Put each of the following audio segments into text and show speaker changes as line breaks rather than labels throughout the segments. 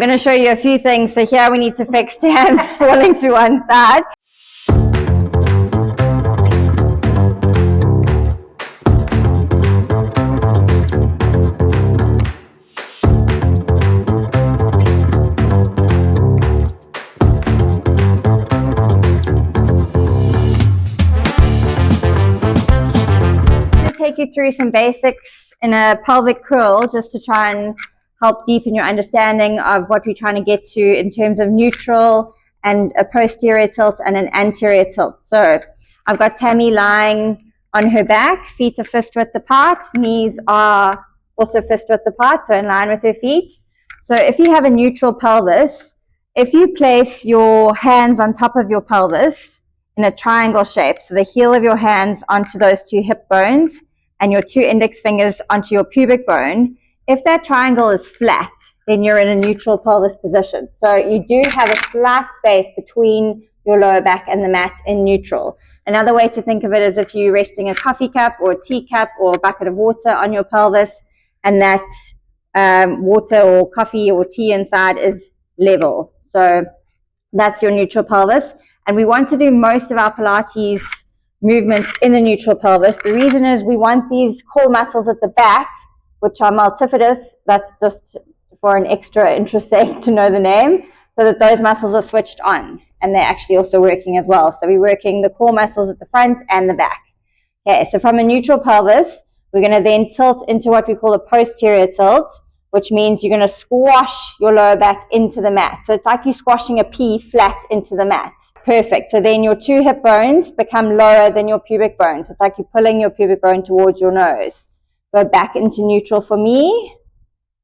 I'm going to show you a few things. So here we need to fix hands falling to one side. Take you through some basics in a pelvic curl just to try and help deepen your understanding of what we're trying to get to in terms of neutral and a posterior tilt and an anterior tilt. So I've got Tammy lying on her back, feet are fist width apart, knees are also fist width apart, so in line with her feet. So if you have a neutral pelvis, if you place your hands on top of your pelvis in a triangle shape, so the heel of your hands onto those two hip bones, and your two index fingers onto your pubic bone, if that triangle is flat, then you're in a neutral pelvis position. So you do have a slight space between your lower back and the mat in neutral. Another way to think of it is if you're resting a coffee cup or a tea cup or a bucket of water on your pelvis, and that water or coffee or tea inside is level. So that's your neutral pelvis. And we want to do most of our Pilates movements in the neutral pelvis. The reason is we want these core muscles at the back, which are multifidus, that's just for an extra interest sake to know the name, so that those muscles are switched on and they're actually also working as well. So we're working the core muscles at the front and the back. Okay, so from a neutral pelvis, we're going to then tilt into what we call a posterior tilt, which means you're going to squash your lower back into the mat. So it's like you're squashing a pea flat into the mat. Perfect. So then your two hip bones become lower than your pubic bones. It's like you're pulling your pubic bone towards your nose. Go back into neutral for me.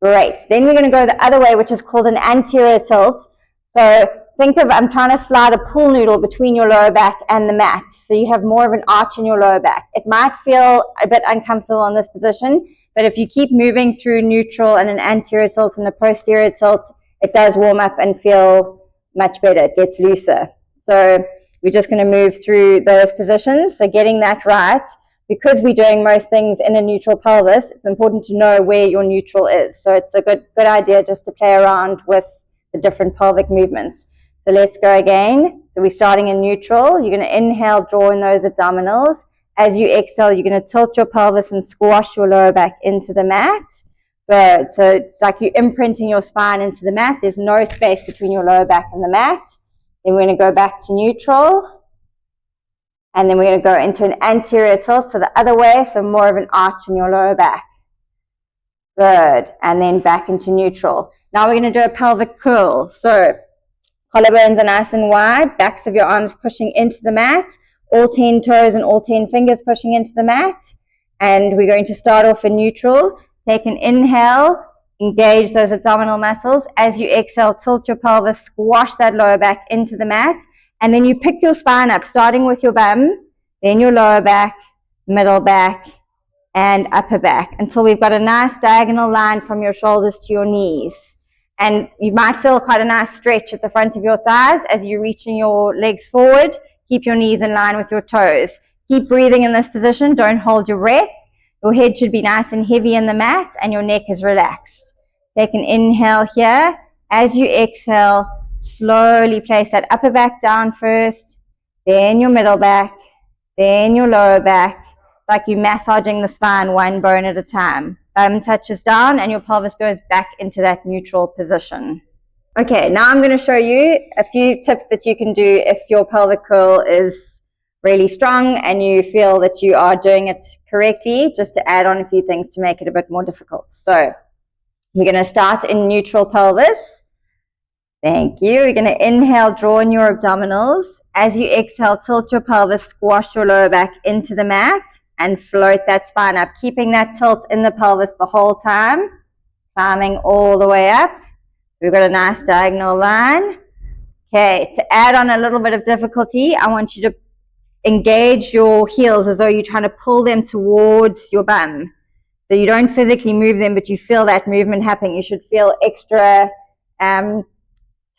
Great. Then we're going to go the other way, which is called an anterior tilt. So think of, I'm trying to slide a pool noodle between your lower back and the mat. So you have more of an arch in your lower back. It might feel a bit uncomfortable in this position, but if you keep moving through neutral and an anterior tilt and a posterior tilt, it does warm up and feel much better. It gets looser. So we're just going to move through those positions. So getting that right, because we're doing most things in a neutral pelvis, it's important to know where your neutral is. So it's a good idea just to play around with the different pelvic movements. So let's go again. So we're starting in neutral. You're going to inhale, draw in those abdominals. As you exhale, you're going to tilt your pelvis and squash your lower back into the mat. Good. So it's like you're imprinting your spine into the mat. There's no space between your lower back and the mat. Then we're going to go back to neutral. And then we're going to go into an anterior tilt, so the other way, so more of an arch in your lower back. Good. And then back into neutral. Now we're going to do a pelvic curl. So collarbones are nice and wide, backs of your arms pushing into the mat, all 10 toes and all 10 fingers pushing into the mat. And we're going to start off in neutral. Take an inhale. Engage those abdominal muscles. As you exhale, tilt your pelvis, squash that lower back into the mat, and then you pick your spine up, starting with your bum, then your lower back, middle back, and upper back, until we've got a nice diagonal line from your shoulders to your knees. And you might feel quite a nice stretch at the front of your thighs as you're reaching your legs forward. Keep your knees in line with your toes. Keep breathing in this position. Don't hold your breath. Your head should be nice and heavy in the mat, and your neck is relaxed. Take an inhale here. As you exhale, slowly place that upper back down first, then your middle back, then your lower back, like you're massaging the spine one bone at a time. Bum touches down and your pelvis goes back into that neutral position. Okay, now I'm going to show you a few tips that you can do if your pelvic curl is really strong and you feel that you are doing it correctly, just to add on a few things to make it a bit more difficult. So we're going to start in neutral pelvis. Thank you. We're going to inhale, draw in your abdominals. As you exhale, tilt your pelvis, squash your lower back into the mat, and float that spine up, keeping that tilt in the pelvis the whole time, climbing all the way up. We've got a nice diagonal line. Okay, to add on a little bit of difficulty, I want you to engage your heels as though you're trying to pull them towards your bum. So you don't physically move them, but you feel that movement happening. You should feel extra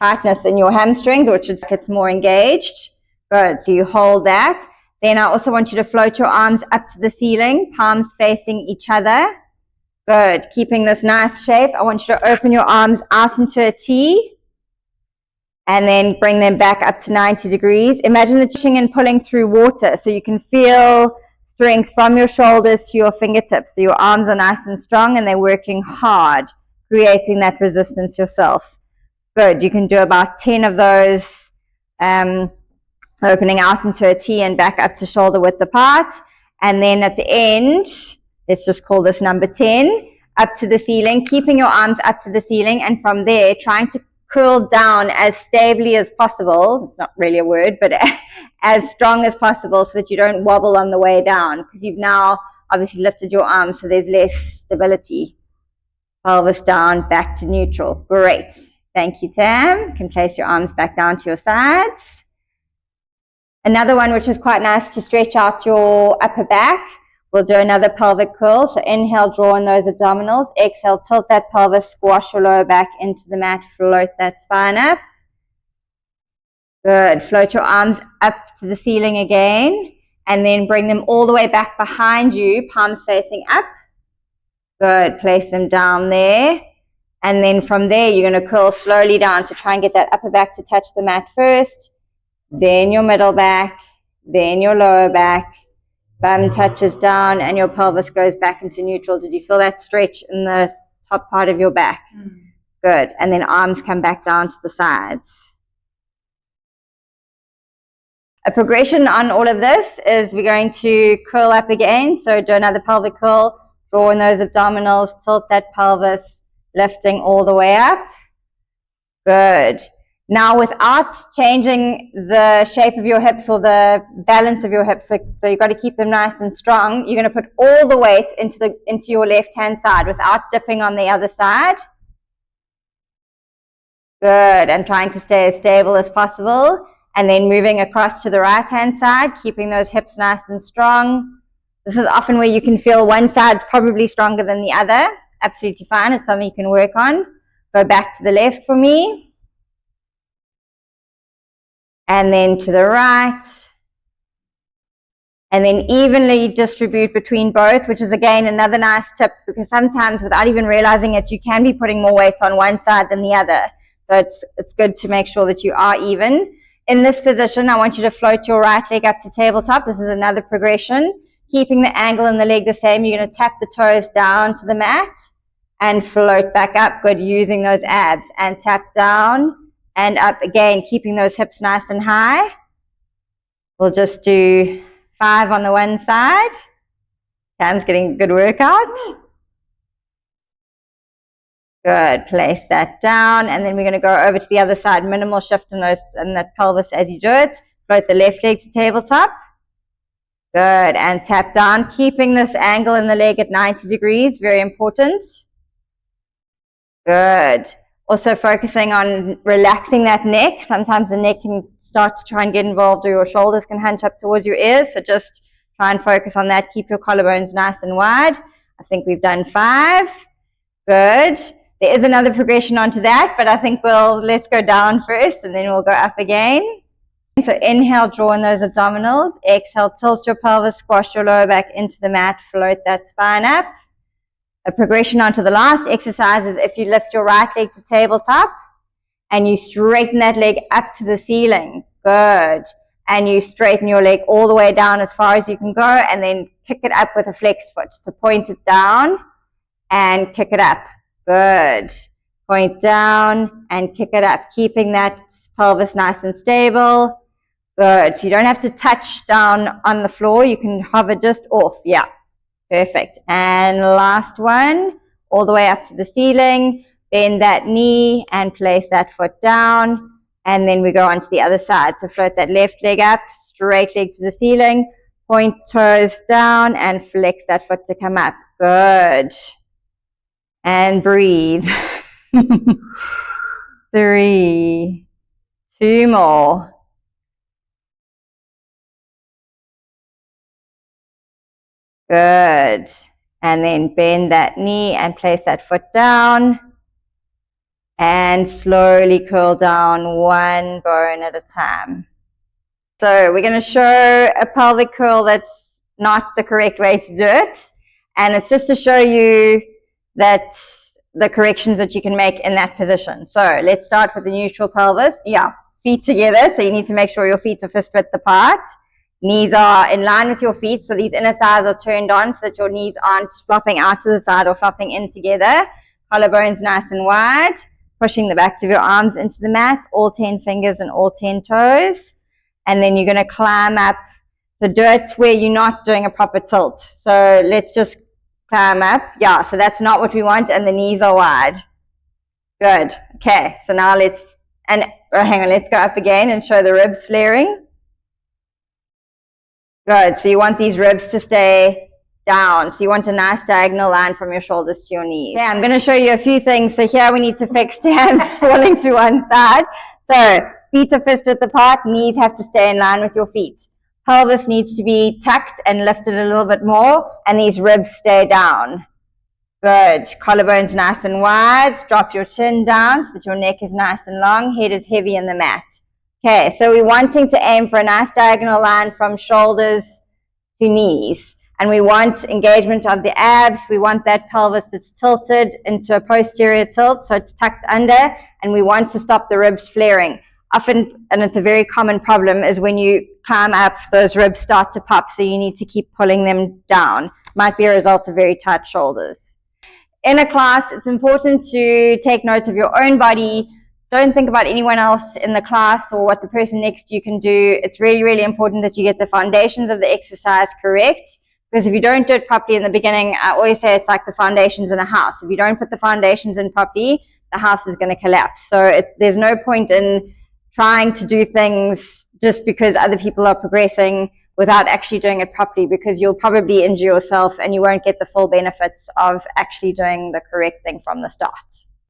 tightness in your hamstrings, or it should get more engaged. Good. So you hold that. Then I also want you to float your arms up to the ceiling, palms facing each other. Good. Keeping this nice shape. I want you to open your arms out into a T and then bring them back up to 90 degrees. Imagine the pushing and pulling through water so you can feel strength from your shoulders to your fingertips. So your arms are nice and strong and they're working hard, creating that resistance yourself. Good. You can do about 10 of those, opening out into a T and back up to shoulder width apart. And then at the end, let's just call this number 10, up to the ceiling, keeping your arms up to the ceiling, and from there, trying to curl down as stably as possible. It's not really a word, but as strong as possible so that you don't wobble on the way down, because you've now obviously lifted your arms, so there's less stability. Pelvis down, back to neutral. Great. Thank you, Tam. You can place your arms back down to your sides. Another one which is quite nice to stretch out your upper back. We'll do another pelvic curl. So inhale, draw in those abdominals. Exhale, tilt that pelvis, squash your lower back into the mat, float that spine up. Good. Float your arms up to the ceiling again, and then bring them all the way back behind you, palms facing up. Good. Place them down there. And then from there, you're going to curl slowly down to try and get that upper back to touch the mat first. Then your middle back, then your lower back. Bum touches down and your pelvis goes back into neutral. Did you feel that stretch in the top part of your back? Good. And then arms come back down to the sides. A progression on all of this is we're going to curl up again. So do another pelvic curl, draw in those abdominals, tilt that pelvis, lifting all the way up. Good. Now, without changing the shape of your hips or the balance of your hips, so you've got to keep them nice and strong, you're going to put all the weight into your left-hand side without dipping on the other side. Good. And trying to stay as stable as possible. And then moving across to the right-hand side, keeping those hips nice and strong. This is often where you can feel one side's probably stronger than the other. Absolutely fine. It's something you can work on. Go back to the left for me. And then to the right, and then evenly distribute between both, which is again another nice tip, because sometimes without even realizing it, you can be putting more weight on one side than the other. So it's good to make sure that you are even. In this position, I want you to float your right leg up to tabletop. This is another progression. Keeping the angle in the leg the same, you're going to tap the toes down to the mat and float back up. Good, using those abs, and tap down and up again, keeping those hips nice and high. We'll just do 5 on the one side. Cam's getting a good workout. Good, place that down, and then we're going to go over to the other side. Minimal shift in that pelvis as you do it. Float the left leg to tabletop. Good, and tap down, keeping this angle in the leg at 90 degrees, very important. Good. Also focusing on relaxing that neck. Sometimes the neck can start to try and get involved, or your shoulders can hunch up towards your ears. So just try and focus on that. Keep your collarbones nice and wide. I think we've done 5. Good. There is another progression onto that, but I think let's go down first and then we'll go up again. So inhale, draw in those abdominals. Exhale, tilt your pelvis, squash your lower back into the mat, float that spine up. A progression onto the last exercise is if you lift your right leg to tabletop and you straighten that leg up to the ceiling. Good. And you straighten your leg all the way down as far as you can go, and then kick it up with a flexed foot. So point it down and kick it up. Good. Point down and kick it up, keeping that pelvis nice and stable. Good. So you don't have to touch down on the floor. You can hover just off. Yeah. Perfect. And last one, all the way up to the ceiling. Bend that knee and place that foot down. And then we go on to the other side. So float that left leg up, straight leg to the ceiling. Point toes down and flex that foot to come up. Good. And breathe. 3. 2 more. Good. And then bend that knee and place that foot down. And slowly curl down one bone at a time. So we're going to show a pelvic curl that's not the correct way to do it. And it's just to show you that the corrections that you can make in that position. So let's start with the neutral pelvis. Yeah, feet together. So you need to make sure your feet are fist width apart. Knees are in line with your feet. So these inner thighs are turned on so that your knees aren't flopping out to the side or flopping in together. Collarbones nice and wide. Pushing the backs of your arms into the mat, all 10 fingers and all 10 toes. And then you're going to climb up. So do it where you're not doing a proper tilt. So let's just climb up. Yeah, so that's not what we want, and the knees are wide. Good. Okay, so now let's go up again and show the ribs flaring. Good. So you want these ribs to stay down. So you want a nice diagonal line from your shoulders to your knees. Okay, I'm going to show you a few things. So here we need to fix hands falling to one side. So feet are fist width apart, knees have to stay in line with your feet. Pelvis needs to be tucked and lifted a little bit more, and these ribs stay down. Good. Collarbones nice and wide. Drop your chin down so that your neck is nice and long. Head is heavy in the mat. Okay, so we're wanting to aim for a nice diagonal line from shoulders to knees. And we want engagement of the abs. We want that pelvis that's tilted into a posterior tilt, so it's tucked under. And we want to stop the ribs flaring. Often, and it's a very common problem, is when you climb up, those ribs start to pop, so you need to keep pulling them down. Might be a result of very tight shoulders. In a class, it's important to take note of your own body. Don't think about anyone else in the class or what the person next to you can do. It's really, really important that you get the foundations of the exercise correct, because if you don't do it properly in the beginning, I always say it's like the foundations in a house. If you don't put the foundations in properly, the house is going to collapse. So there's no point in trying to do things just because other people are progressing without actually doing it properly, because you'll probably injure yourself and you won't get the full benefits of actually doing the correct thing from the start.